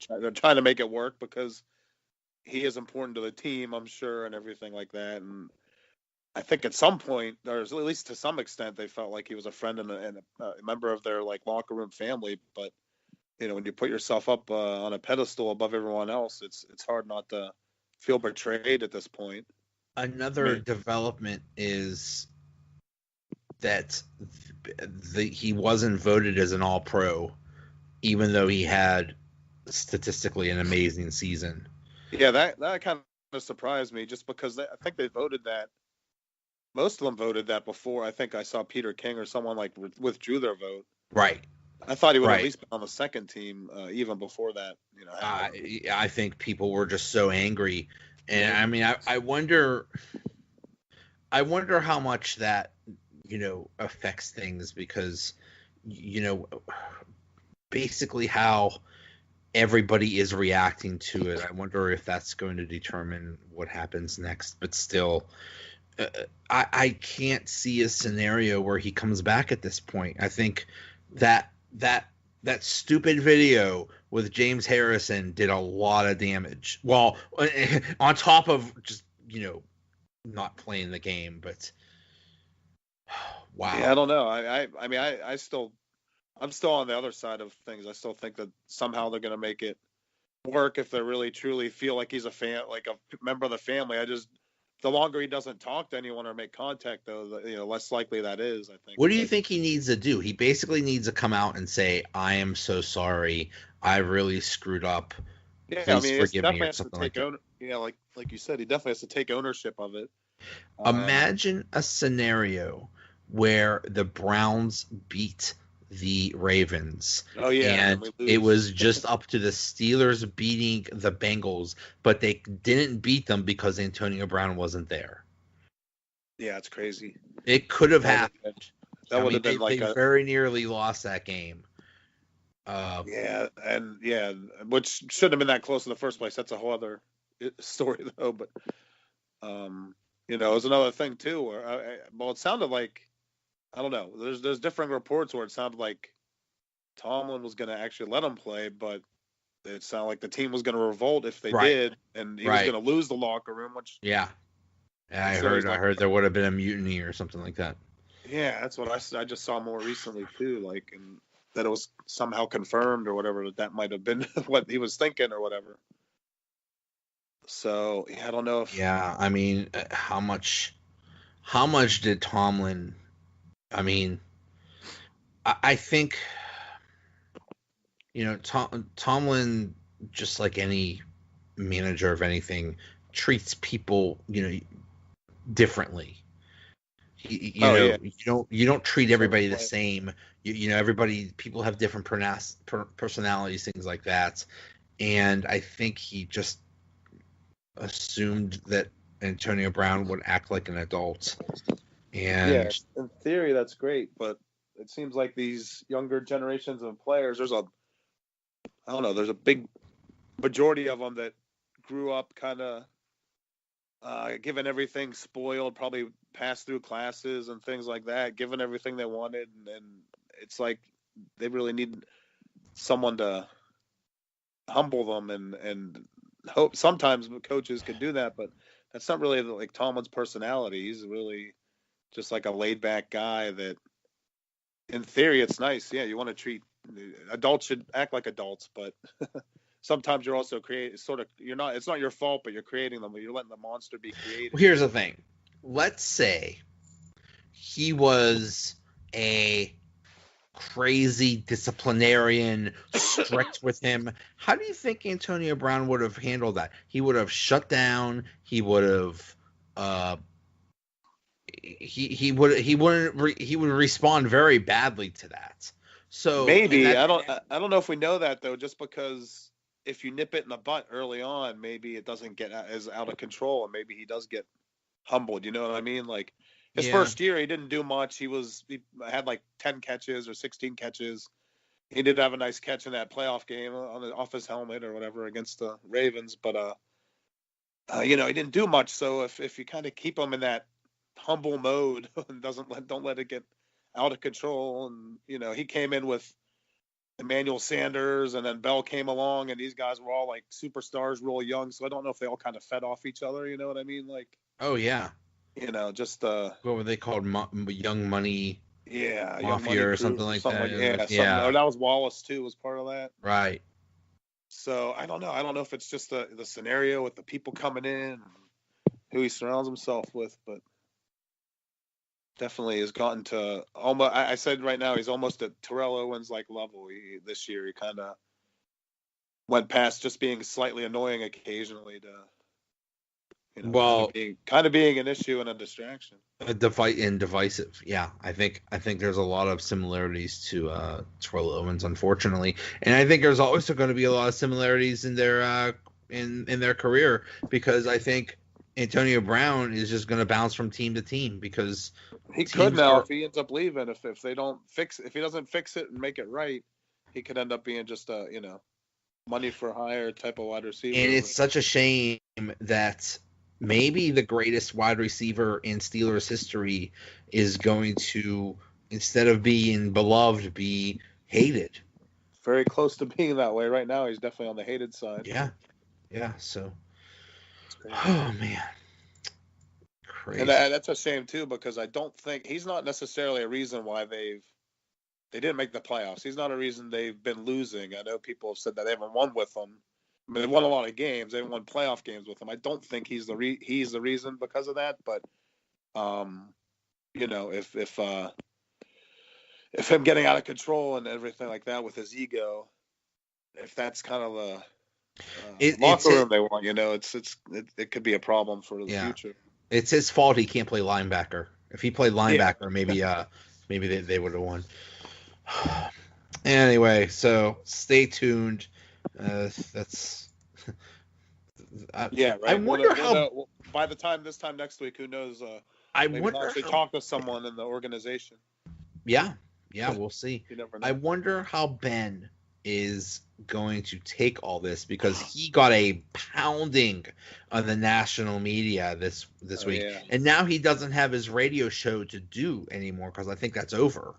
they're trying to make it work because he is important to the team, I'm sure, and everything like that. And I think at some point, there's at least to some extent, they felt like he was a friend and a member of their like locker room family. But when you put yourself up on a pedestal above everyone else, it's hard not to feel betrayed at this point. Another development is that he wasn't voted as an All-Pro, even though he had statistically an amazing season. Yeah, that kind of surprised me, just because I think they voted that. Most of them voted that before. I think I saw Peter King or someone like withdrew their vote. Right. I thought he would at least be on the second team even before that. I think people were just so angry, and I mean, I wonder how much that affects things, because basically how everybody is reacting to it. I wonder if that's going to determine what happens next. But still, I can't see a scenario where he comes back at this point. I think that stupid video with James Harrison did a lot of damage. Well, on top of just not playing the game, but wow. Yeah, I don't know. I mean, I'm still on the other side of things. I still think that somehow they're going to make it work if they really truly feel like he's a fan, like a member of the family. The longer he doesn't talk to anyone or make contact, though, less likely that is, I think. What do you think he needs to do? He basically needs to come out and say, "I am so sorry. I really screwed up. Yeah, Please forgive me," or something like that. Yeah, like you said, he definitely has to take ownership of it. Imagine a scenario where the Browns beat the Ravens. Oh yeah, and it was just up to the Steelers beating the Bengals, but they didn't beat them because Antonio Brown wasn't there. Yeah, it's crazy. It could have happened. That would have been they very nearly lost that game. Which shouldn't have been that close in the first place. That's a whole other story, though. But it was another thing too. Where it sounded like, I don't know. There's different reports where it sounded like Tomlin was going to actually let him play, but it sounded like the team was going to revolt if they did, and he was going to lose the locker room. Which I heard there would have been a mutiny or something like that. Yeah, that's what I just saw more recently too. Like, and that it was somehow confirmed or whatever that might have been what he was thinking or whatever. So I don't know if. Yeah, I mean, how much did Tomlin? I mean, I think, Tomlin, just like any manager of anything, treats people, differently. You don't treat everybody the same. People have different personalities, things like that. And I think he just assumed that Antonio Brown would act like an adult. And yeah, in theory, that's great, but it seems like these younger generations of players, there's a big majority of them that grew up kind of given everything spoiled, probably passed through classes and things like that, given everything they wanted, and it's like they really need someone to humble them and hope. Sometimes coaches could do that, but that's not really like Tomlin's personality. He's really just like a laid back guy that, in theory, it's nice. Yeah, you want to treat adults should act like adults, but sometimes you're also it's not your fault, but you're creating them. You're letting the monster be created. Well, here's the thing. Let's say he was a crazy disciplinarian, strict with him. How do you think Antonio Brown would have handled that? He would have shut down. He would have he would respond very badly to that. So maybe I don't know if we know that though, just because if you nip it in the butt early on, maybe it doesn't get as out of control, and maybe he does get humbled. You know what I mean? Like his first year, he didn't do much. He had like 10 catches or 16 catches. He did have a nice catch in that playoff game off his helmet or whatever against the Ravens, but he didn't do much. So if you kind of keep him in that humble mode and don't let it get out of control, and he came in with Emmanuel Sanders, and then Bell came along, and these guys were all like superstars, real young. So I don't know if they all kind of fed off each other. You know what I mean? Like, Oh yeah. Just What were they called? Young Money yeah, Young Money Mafia or Crew something or like something that. like yeah, something. Yeah. Or that was Wallace too, was part of that. Right. So I don't know. I don't know if it's just the scenario with the people coming in, who he surrounds himself with, but definitely has gotten to almost. I said right now he's almost at Terrell Owens like level. This year he kind of went past just being slightly annoying occasionally to Well, kind of being an issue and a distraction. Divisive. Yeah, I think there's a lot of similarities to Terrell Owens, unfortunately, and I think there's also going to be a lot of similarities in their in their career, because I think Antonio Brown is just going to bounce from team to team because he could now if he ends up leaving. If they don't if he doesn't fix it and make it right, he could end up being just a money for hire type of wide receiver. And it's such a shame that maybe the greatest wide receiver in Steelers history is going to, instead of being beloved, be hated. Very close to being that way right now. He's definitely on the hated side. Yeah. So, oh man, crazy. And that's a shame too, because I don't think he's not necessarily a reason why they didn't make the playoffs. He's not a reason they've been losing. I know people have said that they haven't won with him. I mean, they won a lot of games. They haven't won playoff games with him. I don't think he's the reason because of that. But, if him getting out of control and everything like that with his ego, if that's kind of the locker room they want, it could be a problem for the future. It's his fault he can't play linebacker. If he played linebacker, maybe they would have won. Anyway, so stay tuned. That's right. I wonder how by the time next week, who knows? I wonder actually talk to someone in the organization. Yeah, we'll see. You never know. I wonder how Ben is going to take all this, because he got a pounding on the national media this week, and now he doesn't have his radio show to do anymore because I think that's over.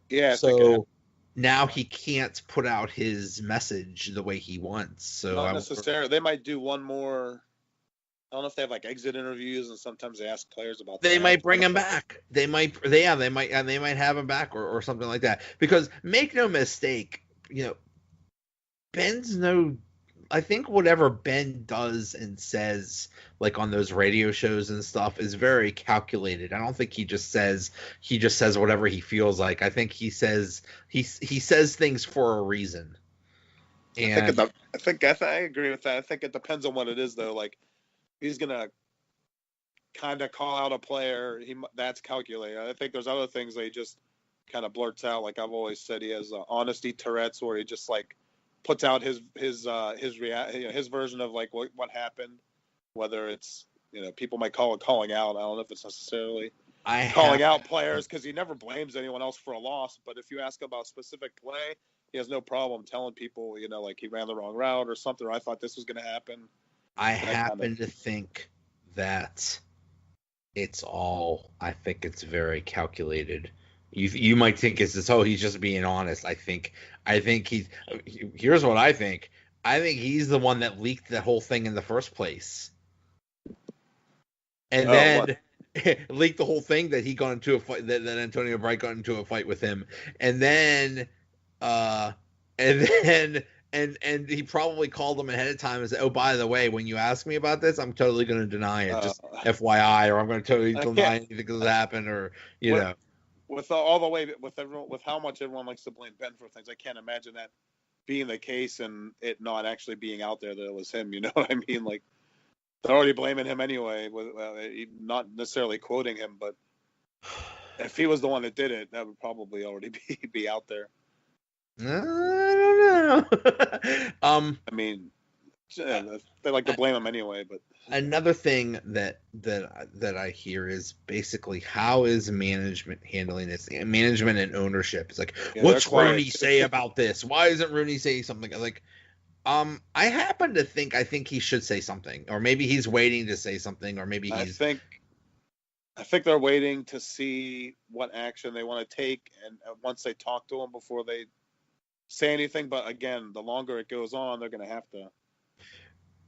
Yeah. So now he can't put out his message the way he wants. So not necessarily. They might do one more. I don't know if they have like exit interviews, and sometimes they ask players about. They might bring him back. They might have him back or something like that. Because make no mistake, Ben's I think whatever Ben does and says, like on those radio shows and stuff, is very calculated. I don't think he just says whatever he feels like. I think he says things for a reason. And I think I agree with that. I think it depends on what it is, though. Like, he's gonna kind of call out a player. That's calculated. I think there's other things that he just kind of blurts out. Like I've always said, he has honesty Tourette's, where he just like puts out his version of like what happened. Whether it's people might call it calling out. I don't know if it's necessarily calling out players, because he never blames anyone else for a loss. But if you ask about specific play, he has no problem telling people, like he ran the wrong route or something. Or I thought this was going to happen. I happen to think that I think it's very calculated. You might think he's just being honest. I think here's what I think. I think he's the one that leaked the whole thing in the first place. And then leaked the whole thing that he got into a fight, that Antonio Brown got into a fight with him. And then And he probably called them ahead of time and said, "Oh, by the way, when you ask me about this, I'm totally going to deny it, just FYI, or I'm going to totally deny anything that's happened, or With all the way with how much everyone likes to blame Ben for things, I can't imagine that being the case and it not actually being out there that it was him. You know what I mean? Like, they're already blaming him anyway, not necessarily quoting him, but if he was the one that did it, that would probably already be out there. I don't know. I mean, they like to blame him anyway. But another thing that I hear is basically, how is management handling this? Management and ownership. It's like, what's Rooney say about this? Why isn't Rooney saying something? Like, I happen to think he should say something, or maybe he's waiting to say something, or maybe he's. I think they're waiting to see what action they want to take, and once they talk to him before they say anything. But again, the longer it goes on, they're going to have to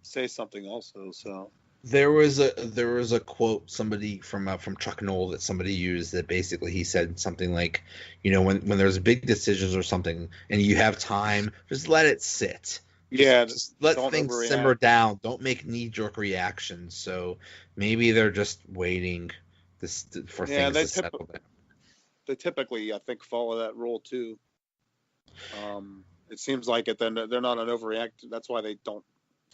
say something also. So There was a quote somebody from Chuck Noll that somebody used that basically he said something like, when there's big decisions or something and you have time, just let it sit. Just let things overreact. simmer down. Don't make knee-jerk reactions. So maybe they're just waiting for things to settle down. They typically, I think, follow that rule too. It seems like it. Then they're not an overreact. That's why they don't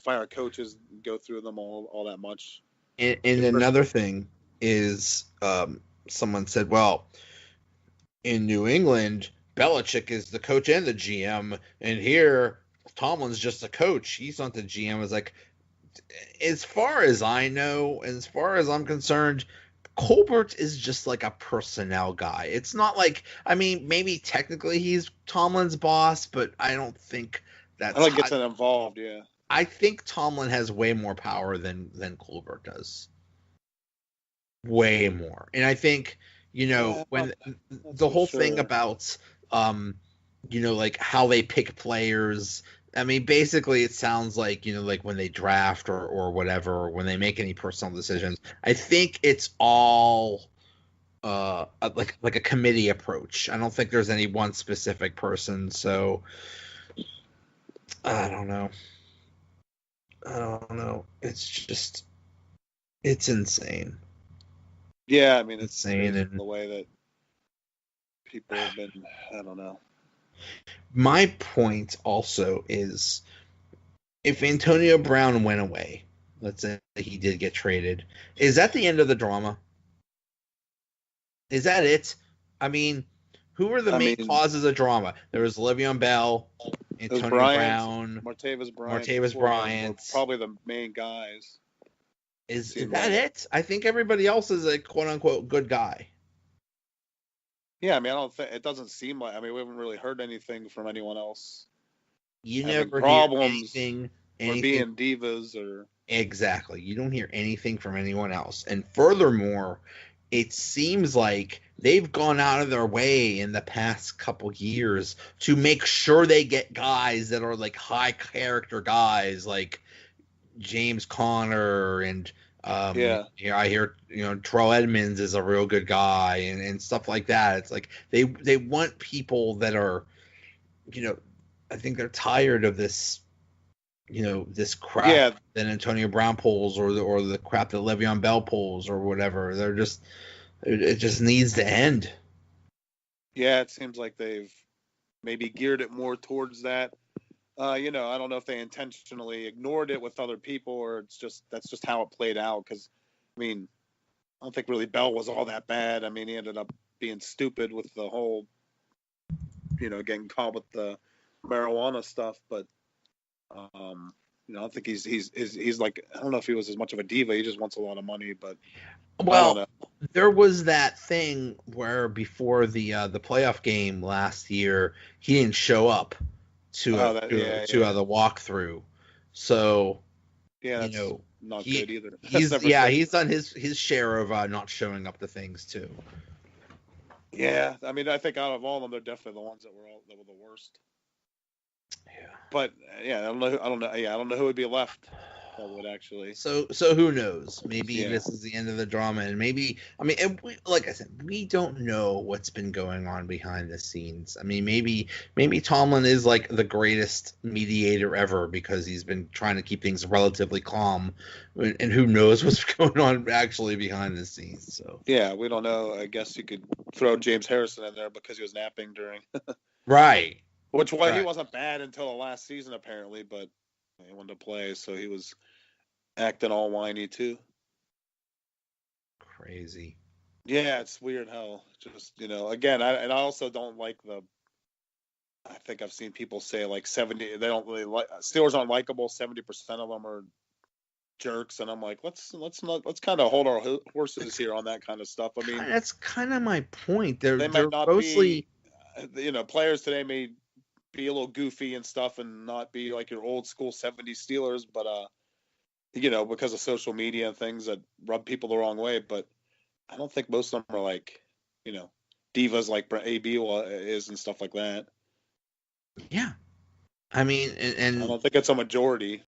fire coaches and go through them all that much. And another thing is, someone said, well, in New England, Belichick is the coach and the GM, and here Tomlin's just a coach. He's not the GM. It's like, as far as I know, as far as I'm concerned, Colbert is just like a personnel guy. It's not like, I mean, maybe technically he's Tomlin's boss, but I don't think that's. I don't get that involved. Yeah. I think Tomlin has way more power than Colbert does. Way more. And I think, when the whole thing about, like how they pick players, I mean, basically it sounds like, like when they draft or whatever, or when they make any personal decisions, I think it's all like a committee approach. I don't think there's any one specific person. So I don't know. It's insane. Yeah, I mean, it's insane, and the way that people have been. I don't know. My point also is, if Antonio Brown went away, let's say he did get traded, is that the end of the drama? Is that it? I mean, who were the main causes of drama? There was Le'Veon Bell, Antonio Brown, Martavis Bryant, probably the main guys. Is that it? I think everybody else is a quote unquote good guy. Yeah, I mean, I don't think it doesn't seem like. I mean, we haven't really heard anything from anyone else. You never problems hear anything or being divas or exactly. You don't hear anything from anyone else. And furthermore, it seems like they've gone out of their way in the past couple years to make sure they get guys that are like high character guys, like James Conner and I hear Terrell Edmonds is a real good guy and stuff like that. It's like they want people that are, I think they're tired of this, this crap that Antonio Brown pulls or the crap that Le'Veon Bell pulls or whatever. They're just, it just needs to end. Yeah, it seems like they've maybe geared it more towards that. I don't know if they intentionally ignored it with other people or that's just how it played out. Because, I mean, I don't think really Bell was all that bad. I mean, he ended up being stupid with the whole, getting caught with the marijuana stuff. But, I don't think he's like, I don't know if he was as much of a diva. He just wants a lot of money. But well, there was that thing where before the playoff game last year, he didn't show up to the walkthrough. So that's not good either. He's done his share of not showing up to things too. Yeah, I mean, I think out of all of them, they're definitely the ones that were the worst. Yeah, but I don't know. Yeah, I don't know who would be left. That would actually. So who knows? Maybe this is the end of the drama, and maybe like I said, we don't know what's been going on behind the scenes. I mean, maybe Tomlin is like the greatest mediator ever because he's been trying to keep things relatively calm, and who knows what's going on actually behind the scenes. So yeah, we don't know. I guess you could throw James Harrison in there because he was napping during. Right. He wasn't bad until the last season apparently, but he wanted to play, so he was acting all whiny too. Crazy. Yeah, it's weird how just again, I also don't like I think I've seen people say like 70. They don't really like Steelers aren't likable. 70% of them are jerks, and I'm like, let's kind of hold our horses here on that kind of stuff. I mean, that's kind of my point. They're might not mostly be, players today may be a little goofy and stuff, and not be like your old school 70s Steelers, but because of social media and things that rub people the wrong way. But I don't think most of them are like, divas like AB is and stuff like that. Yeah. I mean, I and don't think it's a majority.